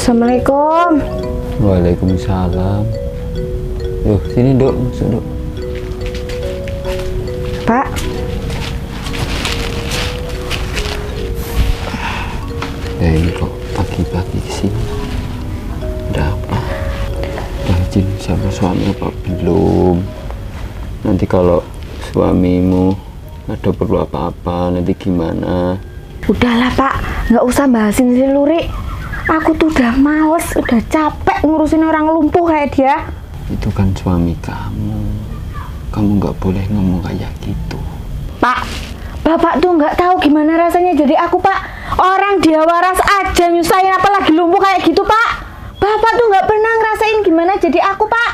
Assalamualaikum. Waalaikumsalam. Yuk, sini Dok, masuk Dok. Pak. Ya ini kok pagi-pagi kesini. Udah apa? Udah izin sama suami apa belum? Nanti kalau suamimu ada perlu apa-apa, nanti gimana? Udahlah Pak, nggak usah bahasin si Luri. Aku tuh udah males, udah capek ngurusin orang lumpuh kayak dia. Itu kan suami kamu. Kamu nggak boleh ngomong kayak gitu. Pak, Bapak tuh nggak tahu gimana rasanya jadi aku Pak. Orang dia waras aja nyusahin, apalagi lumpuh kayak gitu Pak. Bapak tuh nggak pernah ngerasain gimana jadi aku Pak.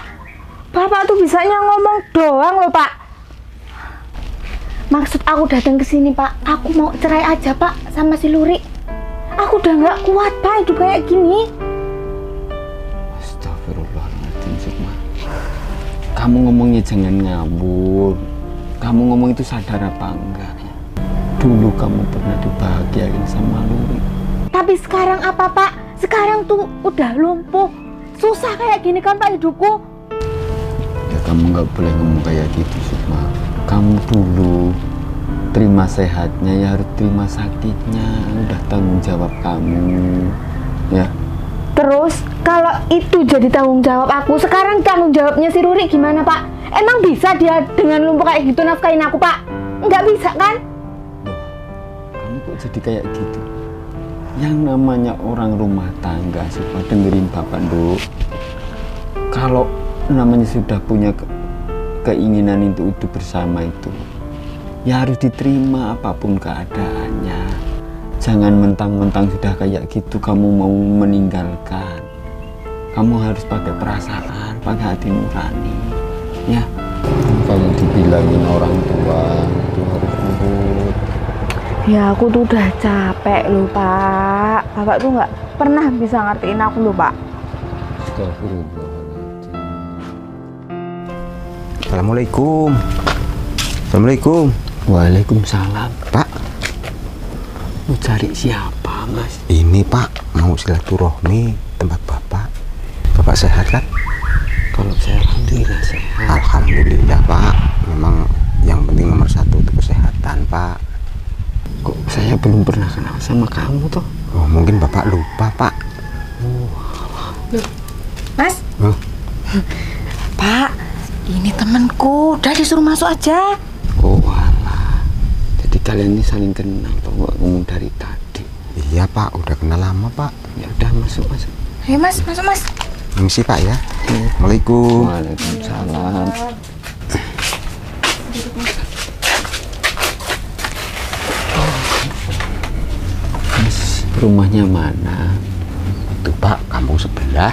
Bapak tuh bisanya ngomong doang loh Pak. Maksud aku datang ke sini Pak, aku mau cerai aja Pak sama si Luri. Aku udah nggak kuat Pak hidup kayak gini. Astagfirullahaladzim, Sukma. Kamu ngomongnya jangan ngabur. Kamu ngomong itu sadar apa enggak ya? Dulu kamu pernah dibahagiain sama Luri. Tapi sekarang apa Pak? Sekarang tuh udah lumpuh. Susah kayak gini kan Pak hidupku. Ya kamu nggak boleh ngomong kayak gitu, Sukma. Kamu dulu terima sehatnya, ya harus terima sakitnya. Udah tanggung jawab kamu, ya. Terus kalau itu jadi tanggung jawab aku, sekarang tanggung jawabnya si Ruri gimana Pak? Emang bisa dia dengan lumpuh kayak gitu nafkahin aku Pak? Nggak bisa kan? Kamu kok jadi kayak gitu? Yang namanya orang rumah tangga, Sukma, dengerin Bapak dulu. Kalau namanya sudah punya keinginan untuk hidup bersama itu, ya harus diterima apapun keadaannya. Jangan mentang-mentang sudah kayak gitu kamu mau meninggalkan. Kamu harus pakai perasaan, pakai hati nurani, ya. Kalau dibilangin orang tua itu harus nurut. Ya aku tuh udah capek loh Pak. Bapak tuh nggak pernah bisa ngertiin aku loh Pak. Astagfirullahaladzim. Assalamualaikum. Assalamualaikum. Waalaikumsalam. Pak, Mau cari siapa, Mas? ini Pak mau silaturahmi tempat Bapak. Bapak sehat kan? Kalau saya alhamdulillah sehat. Alhamdulillah Pak. Memang yang penting nomor satu itu kesehatan Pak. Kok saya belum pernah kenal sama kamu toh? Oh mungkin Bapak lupa Pak. Mas? Oh, Pak, ini temanku. Udah disuruh masuk aja. Oh alah. Jadi kalian ini saling kenal toh, nggak ngomong dari tadi. iya Pak, udah kenal lama Pak. Ya udah masuk. Ayo Mas, masuk Mas. Misi Pak ya. Assalamualaikum. Waalaikumsalam. Mas, rumahnya mana? Itu Pak, kampung sebelah.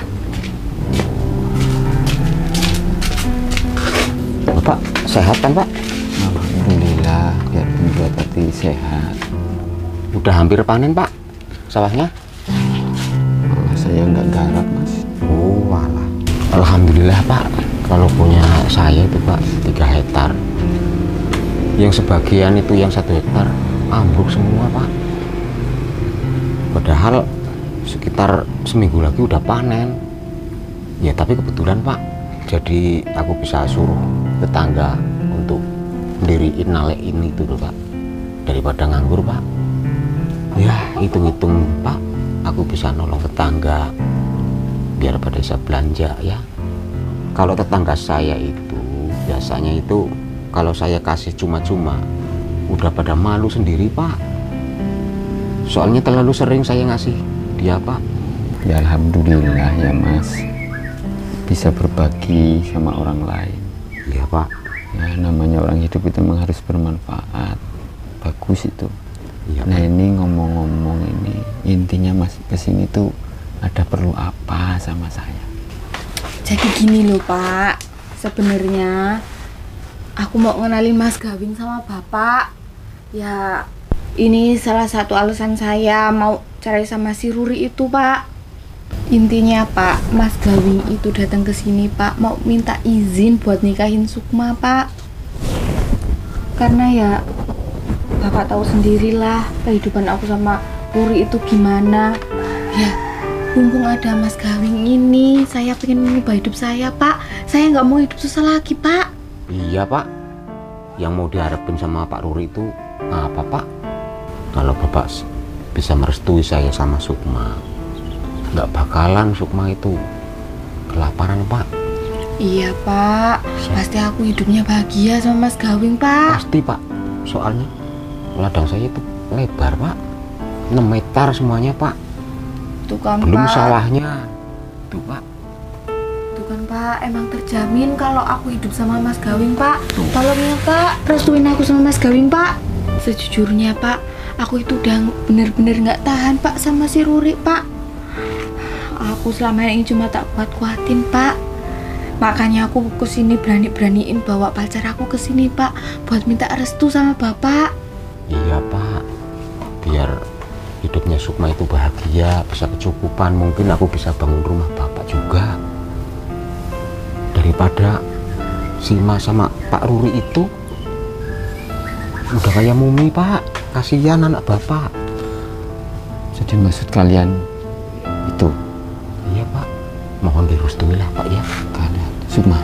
Bapak sehat kan Pak? Alhamdulillah, biarpun buat hati sehat. Udah hampir panen Pak sawahnya? Malah saya nggak garap, Mas. Oh alah. Alhamdulillah Pak, kalau punya saya itu Pak 3 hektar. Yang sebagian itu yang 1 hektar ambruk semua Pak. Padahal sekitar seminggu lagi udah panen. Ya tapi kebetulan Pak, jadi aku bisa suruh tetangga untuk mendiriin nalek ini tuh Pak, daripada nganggur Pak. Ya hitung-hitung Pak, aku bisa nolong tetangga biar pada bisa belanja ya. Kalau tetangga saya itu biasanya itu kalau saya kasih cuma-cuma udah pada malu sendiri Pak. Soalnya terlalu sering saya ngasih dia Pak. Ya alhamdulillah ya Mas, bisa berbagi sama orang lain. Iya Pak. Ya namanya orang hidup itu memang harus bermanfaat. Bagus itu. Iya, Nah Pak. ini ngomong-ngomong ini intinya Mas kesini tuh ada perlu apa sama saya? Jadi gini loh Pak, sebenarnya aku mau ngenalin Mas Gawin sama Bapak. Ya ini salah satu alasan saya mau cerai sama si Ruri itu Pak. Intinya Pak, Mas Gawin itu datang ke sini Pak mau minta izin buat nikahin Sukma Pak. Karena ya Bapak tahu sendirilah kehidupan aku sama Ruri itu gimana. Ya mumpung ada Mas Gawing ini, saya pengen mengubah hidup saya, Pak. Saya nggak mau hidup susah lagi, Pak. Iya Pak, yang mau diharapin sama Pak Ruri itu apa Pak? Kalau Bapak bisa merestui saya sama Sukma, nggak bakalan Sukma itu kelaparan Pak. Iya, Pak. Pasti aku hidupnya bahagia sama Mas Gawing, Pak. Pasti Pak, soalnya ladang saya itu lebar Pak, 6 meter semuanya Pak. Tuh kan, Belum Pak. sawahnya. Tuh Pak. Tuh kan, Pak. Emang terjamin kalau aku hidup sama Mas Gawing, Pak. Tolong ya, Pak. Restuin aku sama Mas Gawing, Pak. Sejujurnya, Pak, aku itu udah bener-bener nggak tahan, Pak, sama si Ruri, Pak. Aku selama ini cuma tak kuat-kuatin, Pak. Makanya aku kesini berani-beraniin bawa pacar aku kesini, Pak, buat minta restu sama Bapak. Iya Pak, biar hidupnya Sukma itu bahagia, bisa kecukupan, mungkin aku bisa bangun rumah Bapak juga. Daripada Sima sama Pak Ruri itu udah kayak mumi Pak, kasihan anak Bapak. Jadi maksud kalian itu? Iya Pak, mohon direstui lah Pak ya. Kalian, Sukma,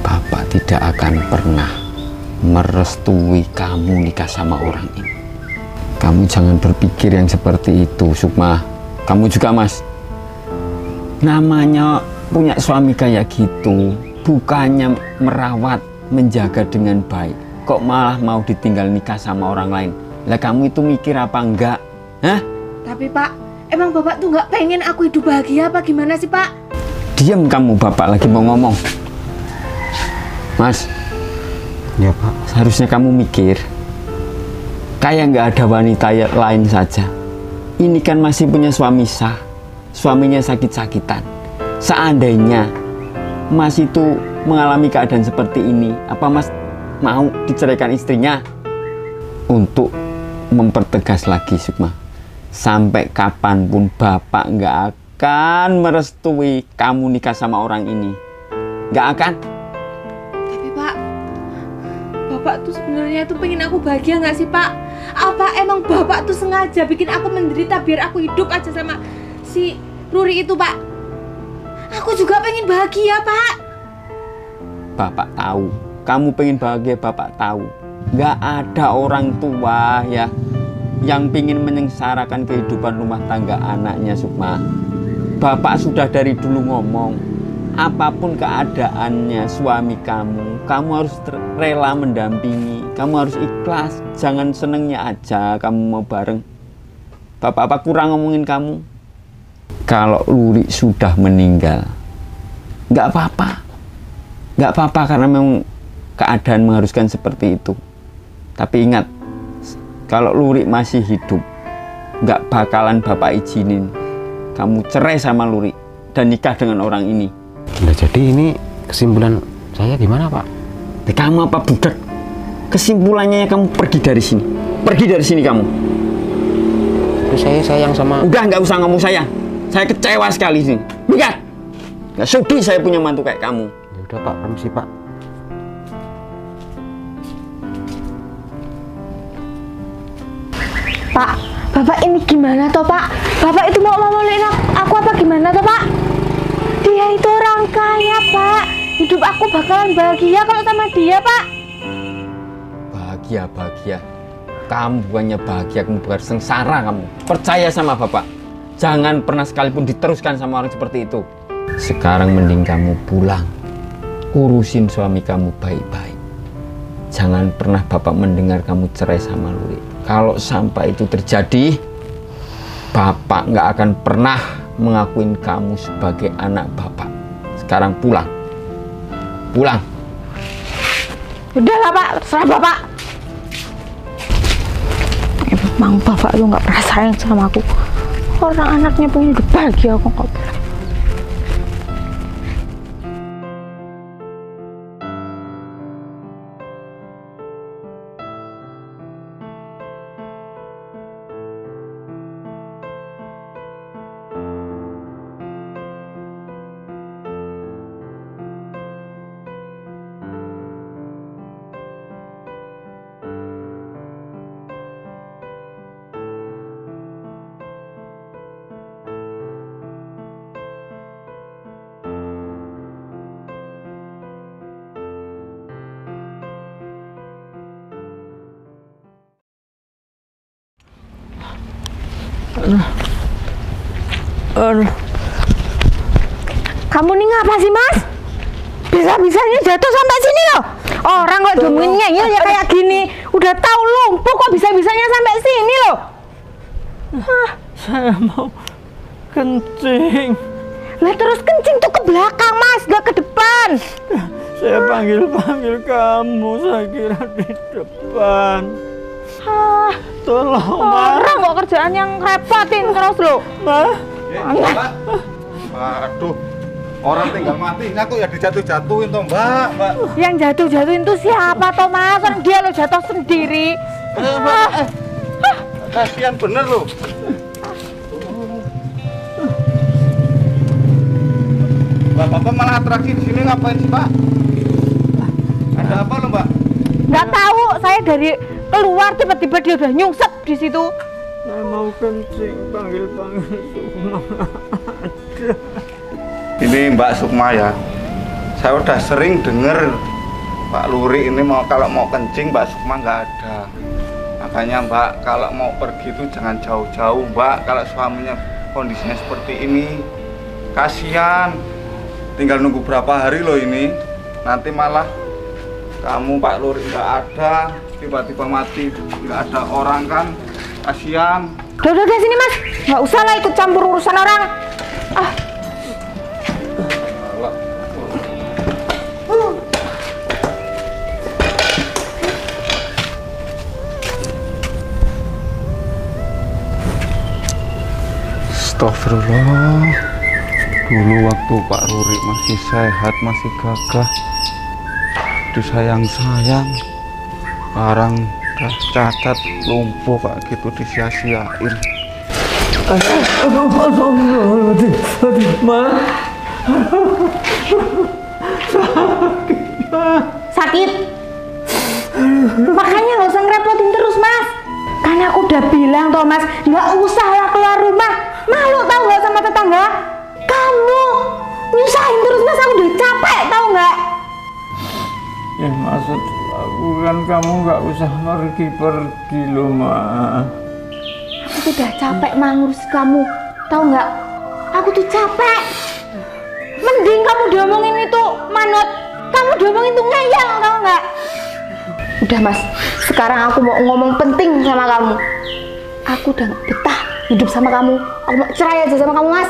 Bapak tidak akan pernah merestui kamu nikah sama orang ini. Kamu jangan berpikir yang seperti itu, Sukma. Kamu juga, Mas. Namanya punya suami kayak gitu, bukannya merawat, menjaga dengan baik, kok malah mau ditinggal nikah sama orang lain. Lah kamu itu mikir apa enggak? Hah? Tapi, Pak, emang Bapak tuh nggak pengen aku hidup bahagia apa gimana sih, Pak? Diam kamu, Bapak lagi mau ngomong. Mas, Ya Pak. seharusnya kamu mikir kayak nggak ada wanita lain saja. Ini kan masih punya suami sah, suaminya sakit-sakitan. Seandainya Mas itu mengalami keadaan seperti ini, apa Mas mau diceraikan istrinya? Untuk mempertegas lagi, Sukma, sampai kapanpun Bapak nggak akan merestui kamu nikah sama orang ini. Nggak akan. Tapi, Pak, Bapak tuh sebenarnya tuh pengen aku bahagia nggak sih, Pak? Apa emang Bapak tuh sengaja bikin aku menderita biar aku hidup aja sama si Ruri itu, Pak? Aku juga pengen bahagia, Pak. Bapak tahu, kamu pengen bahagia, Bapak tahu. Nggak ada orang tua ya yang pengen menyengsarakan kehidupan rumah tangga anaknya, Sukma. Bapak sudah dari dulu ngomong, apapun keadaannya suami kamu harus rela mendampingi, kamu harus ikhlas, jangan senengnya aja kamu mau bareng. Bapak apa kurang ngomongin kamu? Kalau Ruri sudah meninggal, nggak apa-apa, nggak apa-apa karena memang keadaan mengharuskan seperti itu. Tapi ingat, kalau Ruri masih hidup, nggak bakalan Bapak izinin kamu cerai sama Ruri dan nikah dengan orang ini. Nah, jadi ini kesimpulan saya gimana Pak? Kamu apa budak? Kesimpulannya kamu pergi dari sini. Pergi dari sini kamu. Tapi saya sayang sama... Udah nggak usah ngomong sayang. Saya kecewa sekali sini. Minggat. Nggak sudi saya punya mantu kayak kamu. Ya udah Pak, permisi Pak. Pak, Bapak ini gimana toh, Pak? Bapak itu mau ngomongin aku apa gimana toh, Pak? Dia itu orang kaya, Pak. Hidup aku bakalan bahagia kalau sama dia, Pak. Bahagia. Kamu bukannya bahagia, kamu bukan sengsara kamu. Percaya sama Bapak. Jangan pernah sekalipun diteruskan sama orang seperti itu. Sekarang mending kamu pulang. Urusin suami kamu baik-baik. Jangan pernah Bapak mendengar kamu cerai sama Ruri. Kalau sampai itu terjadi, Bapak nggak akan pernah mengakuin kamu sebagai anak Bapak. Sekarang pulang. Pulang. Udahlah, Pak. Terserah Bapak. Emang Bapak tuh nggak pernah sayang sama aku. Orang anaknya punya hidup bahagia, aku nggak boleh. Aduh. Kamu nih ngapa sih, Mas? Bisa-bisanya jatuh sampai sini loh. Orang kok dongeng ngeyel ya kayak gini. Udah tahu lumpuh kok bisa-bisanya sampai sini loh. Saya mau kencing. Lah terus kencing tuh ke belakang, Mas, gak ke depan. Saya panggil-panggil kamu, saya kira di depan. Tolong, Ma. Orang kok kerjaan yang repotin terus loh. Ma. Mbak. Aduh. Orang tinggal mati, kok ya dijatuh-jatuhin toh, Mbak. Yang jatuh-jatuhin tuh siapa toh, Mas? Orang dia lo jatuh sendiri. Kasihan bener loh. Bapak malah atraksi di sini ngapain sih, Pak? Ada apa loh, Mbak? Nggak tahu, saya dari keluar tiba-tiba dia udah nyungsep di situ. Saya mau kencing, panggil-panggil Sukma. Ini Mbak Sukma ya. Saya udah sering denger Pak Luri ini kalau mau kencing Mbak Sukma nggak ada. Makanya Mbak kalau mau pergi itu jangan jauh-jauh, Mbak. Kalau suaminya kondisinya seperti ini, kasihan. Tinggal nunggu berapa hari loh ini. Nanti malah kamu Pak Luri nggak ada, tiba-tiba mati, nggak ada orang kan, kasihan. Udah sini, Mas, nggak usah lah ikut campur urusan orang. Astagfirullah. Dulu waktu Pak Ruri masih sehat, masih gagah, disayang-sayang, sekarang udah cacat, lumpuh kayak gitu, disia-siain. Sakit. Makanya nggak usah ngerepotin terus, Mas. Karena aku udah bilang toh, Mas, nggak usah lah keluar rumah. Malu tau nggak sama tetangga? Kamu nyusahin terus, Mas. Aku udah capek tau nggak? Ya maksud aku kan kamu nggak usah pergi loh, Ma. Aku udah capek ngurus kamu, tau nggak? Aku tuh capek. Mending kamu diomongin itu manut, kamu diomongin tuh ngeyel, tau nggak? Udah, Mas, sekarang aku mau ngomong penting sama kamu. Aku udah gak betah hidup sama kamu. Aku mau cerai aja sama kamu, Mas.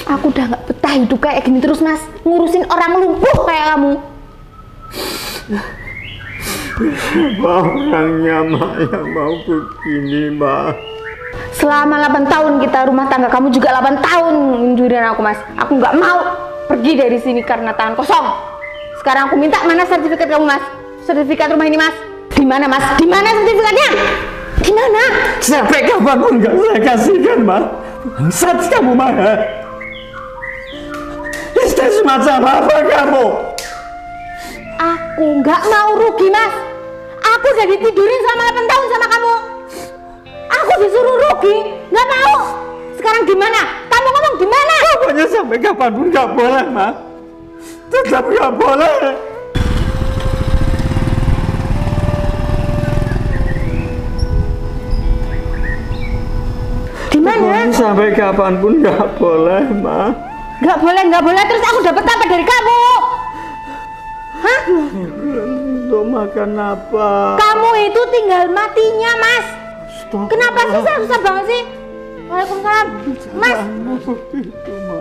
Aku udah gak betah hidup kayak gini terus, Mas. Ngurusin orang lumpuh kayak kamu. Siapa orangnya, Ma, yang mau begini, Ma? Selama 8 tahun kita rumah tangga, kamu juga 8 tahun ngunjurin aku, Mas. Aku gak mau pergi dari sini karena tangan kosong. Sekarang aku minta, mana sertifikat kamu, Mas? Sertifikat rumah ini, Mas. Di mana, Mas? Di mana sertifikatnya? Di mana? Sampai kapanpun nggak saya kasihkan, Ma. Bangsat kamu, Ma. Istri semacam apa kamu? Aku nggak mau rugi, Mas. Aku udah ditidurin selama 8 tahun sama kamu. Aku disuruh rugi, nggak mau. Sekarang di mana? Kamu ngomong di mana? Pokoknya sampai kapanpun nggak boleh, Ma. Tetap nggak boleh. Di mana? Sampai kapanpun nggak boleh, Ma. Nggak boleh. Terus aku dapat apa dari kamu? Hah? Untuk makan apa? Kamu itu tinggal matinya, Mas. Kenapa susah banget sih? Waalaikumsalam, Mas. Itu, Ma.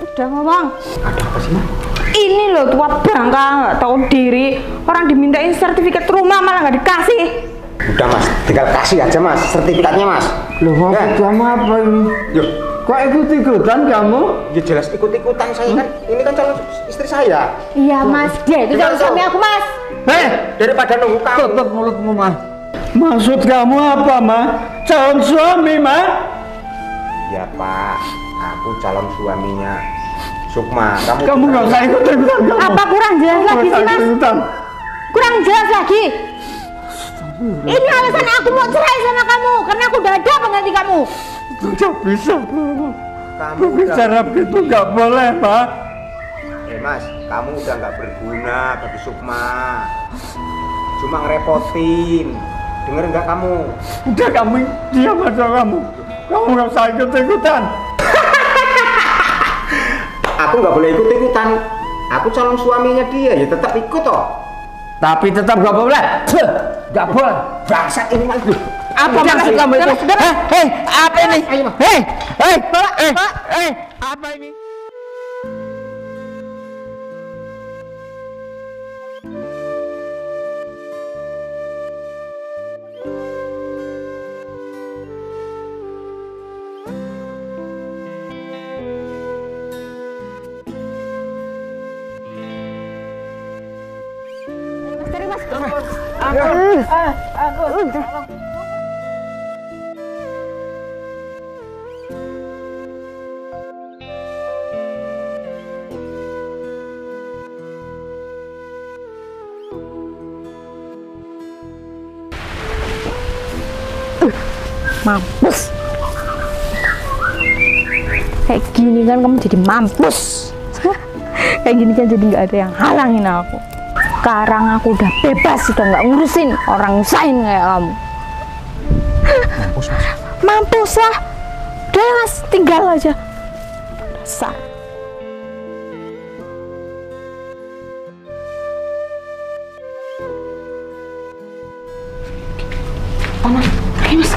Udah ngomong. Ada apa sih, Mas? Ini loh tua bangka, nggak tahu diri. Orang dimintain sertifikat rumah malah nggak dikasih. Udah, Mas, tinggal kasih aja, Mas, sertifikatnya, Mas. Loh, maksud kamu apa ini? Yuk, Kok ikut-ikutan kamu? ya jelas ikut-ikutan saya kan. Ini kan calon istri saya. Iya, Mas. Dia itu calon suami aku, Mas. Daripada nunggu kamu. Tutup mulutmu, Ma. Maksud kamu apa, Ma? Calon suami, Ma? Ya, Pak, aku calon suaminya Sukma. Kamu nggak usah ikut-ikutan kamu. Apa kurang jelas lagi sih, Mas? Ikut-ikutan. Kurang jelas lagi. Ini alasan aku mau cerai sama kamu karena aku udah ada pengganti kamu. Nggak bisa, Ma. Kamu Bicara begitu nggak boleh, Ma. Mas, kamu udah nggak berguna bagi Sukma. cuma ngerepotin. Dengar nggak kamu? Udah kamu diam aja kamu. Kamu nggak usah ikut-ikutan. Aku nggak boleh ikut-ikutan. Aku calon suaminya dia, ya tetap ikut toh. Tapi tetap nggak boleh. Nggak boleh. Bangsat ini mas. Apa maksud kamu itu? Hei, apa ini? Hei, apa ini? Mampus. Kayak gini kan kamu jadi mampus. Kayak gini kan jadi nggak ada yang halangin aku. Sekarang aku udah bebas, udah nggak ngurusin orang usahin kayak kamu. Mampus mas. Mampus lah. Udah mas, tinggal aja. Dasar. Pergi mas.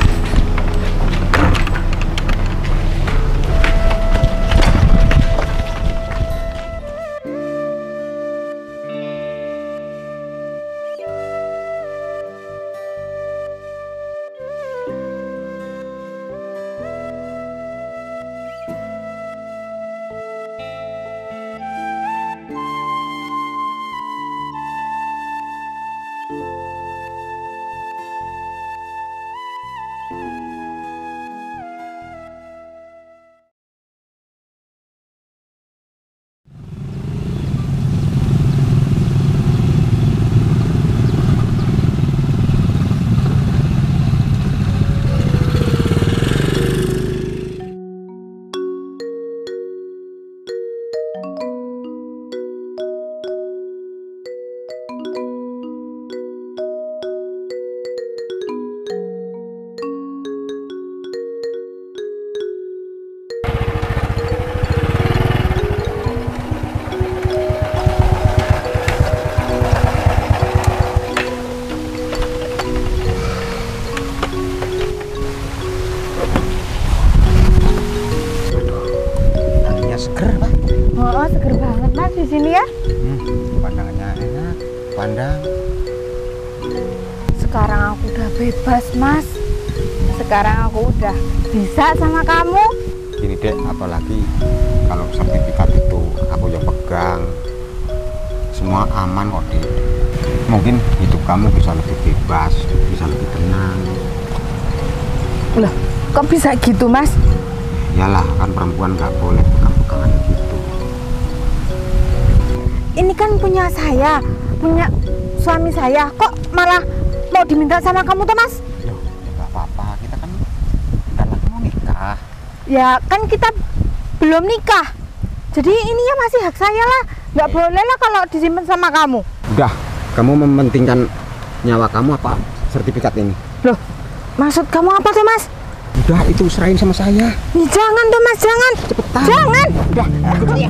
Seger pak. Oh, seger banget mas di sini ya. Pandangannya enak, pandang. Sekarang aku udah bebas mas. Sekarang aku udah bisa sama kamu. Gini dek, apalagi kalau sertifikat itu aku yang pegang, semua aman kok dek. Mungkin hidup kamu bisa lebih bebas, bisa lebih tenang. Loh, kok bisa gitu mas? Yalah, kan perempuan nggak boleh pegang-pegangan gitu. Ini kan punya saya, punya suami saya. Kok malah mau diminta sama kamu tuh mas? Loh, ya nggak apa-apa, kita kan bentar lagi mau nikah. Ya kan kita belum nikah. Jadi ini ya masih hak saya lah. Nggak boleh lah kalau disimpan sama kamu. Udah, kamu mementingkan nyawa kamu apa sertifikat ini? Loh, maksud kamu apa tuh mas? Udah, itu serahin sama saya. Ih, jangan tuh mas, jangan. Cepetan. Jangan. Udah, ikut saya.